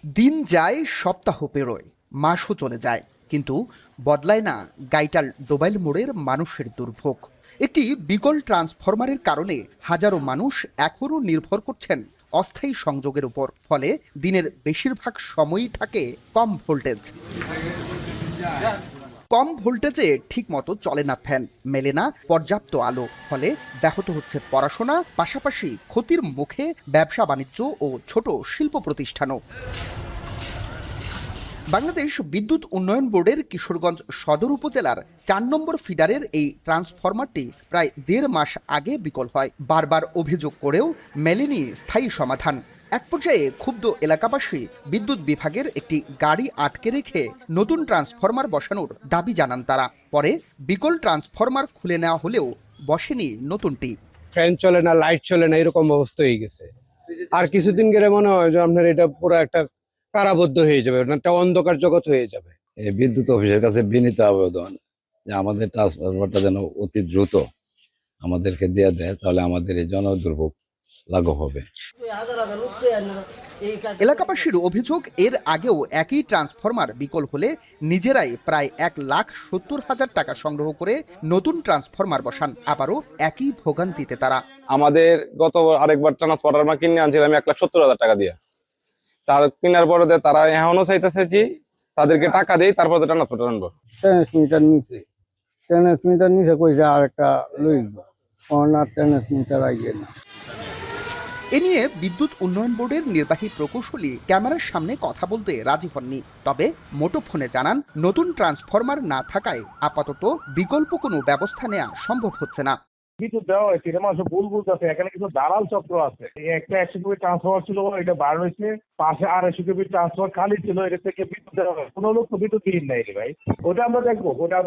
দিন যায়, সপ্তাহ পেরোয়, মাসও চলে যায়, কিন্তু বদলায় না গাইটাল ডোবাইল মোড়ের মানুষের দুর্ভোগ। একটি বিকল ট্রান্সফরমারের কারণে হাজারো মানুষ এখনও নির্ভর করছেন অস্থায়ী সংযোগের উপর। ফলে দিনের বেশিরভাগ সময়ই থাকে কম ভোল্টেজ। কম ভোল্টেজে ঠিকমতো চলে না ফ্যান, মেলে না পর্যাপ্ত আলো, ফলে ব্যাহত হচ্ছে পড়াশোনা, পাশাপাশি ক্ষতির মুখে ব্যবসা বাণিজ্য ও ছোট শিল্প প্রতিষ্ঠানও। বাংলাদেশ বিদ্যুৎ উন্নয়ন বোর্ডের কিশোরগঞ্জ সদর উপজেলার ৪ নম্বর ফিডারের এই ট্রান্সফরমারটি প্রায় ১.৫ মাস আগে বিকল হয়। বারবার অভিযোগ করেও মেলেনি স্থায়ী সমাধান। এক পর্যায়ে ক্ষুব্ধ এলাকাবাসী বিদ্যুৎ বিভাগের একটি গাড়ি আটকে রেখে নতুন ট্রান্সফরমার বসানোর দাবি জানান তারা। পরে বিকল ট্রান্সফরমার খুলে নেওয়া হলেও বসেনি নতুনটি। ফ্যান চলে না, লাইট চলে না, এরকম অবস্থা হয়ে গেছে। আর কিছুদিন গেলে মনে হয় যে আপনার এটা পুরো একটা কারাবদ্ধ হয়ে যাবে, একটা অন্ধকার জগৎ হয়ে যাবে। এই বিদ্যুৎ অফিসের কাছে বিনীত আবেদন যে আমাদের ট্রান্সফরমারটা যেন অতি দ্রুত আমাদেরকে দিয়ে দেয়, তাহলে আমাদের এই জনদুর্ভোগ লাঘব হবে। এলাকাবাসীর অভিযোগ, এর আগেও একই ট্রান্সফরমার বিকল হলে নিজেরাই প্রায় ১,৭০,০০০ টাকা সংগ্রহ করে নতুন ট্রান্সফরমার বসান। আবারও একই ভোগান্তিতে তারা। আমাদের গত আরেকবার ট্রান্সফরমার কিনে আনছিলাম ১,৭০,০০০ টাকা দিয়ে। তার কেনার পরে তারা এখনো চাইতেছে কি তাদেরকে টাকা দেই, তারপরে ট্রান্সফরমার আনবো। ট্রান্সমিটার নিচে কইছে আর একটা লইব, না ট্রান্সমিটার আইয়ে না। এ নিয়ে বিদ্যুৎ উন্নয়ন বোর্ডের নির্বাহী প্রকৌশলী ক্যামেরার সামনে কথা বলতে রাজি হননি। তবে মুঠোফোনে জানান, নতুন ট্রান্সফরমার না থাকায় আপাতত বিকল্প কোনো ব্যবস্থা নেওয়া সম্ভব হচ্ছে না। বিদ্যুৎ দেওয়া হয়েছে, এটা মানুষ ভুল বুঝতেছে। এখানে কিছু দালাল চক্র আছে। একটা ১০০ কেবি ট্রান্সফার ছিল, এটা বার হয়েছে। পাশে ২৫০ কেবি ট্রান্সফার খালি ছিল, এটা থেকে বিদ্যুৎ দেওয়া হয়। কোনো লোক তো বিদ্যুৎ দিন নাই রে ভাই। ওটা আমরা দেখবো, ওটা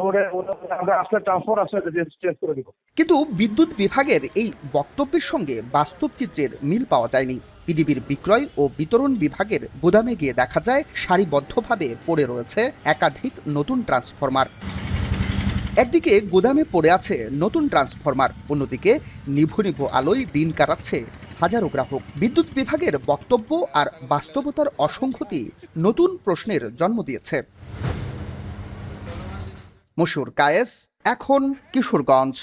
আমরা আসলে ট্রান্সফার আসলে চেঞ্জ করে দিব। কিন্তু বিদ্যুৎ বিভাগের এই বক্তব্যের সঙ্গে বাস্তব চিত্রের মিল পাওয়া যায়নি। পিডিবির বিক্রয় ও বিতরণ বিভাগের গুদামে গিয়ে দেখা যায় সারিবদ্ধভাবে পড়ে রয়েছে একাধিক নতুন ট্রান্সফরমার। একদিকে গুদামে পড়ে আছে নতুন ট্রান্সফরমার, অন্যদিকে নিভু নিভু আলোয় দিন কাটাচ্ছে হাজারো গ্রাহক। বিদ্যুৎ বিভাগের বক্তব্য আর বাস্তবতার অসংগতি নতুন প্রশ্নের জন্ম দিয়েছে। মশিউর কায়েস, এখন কিশোরগঞ্জ।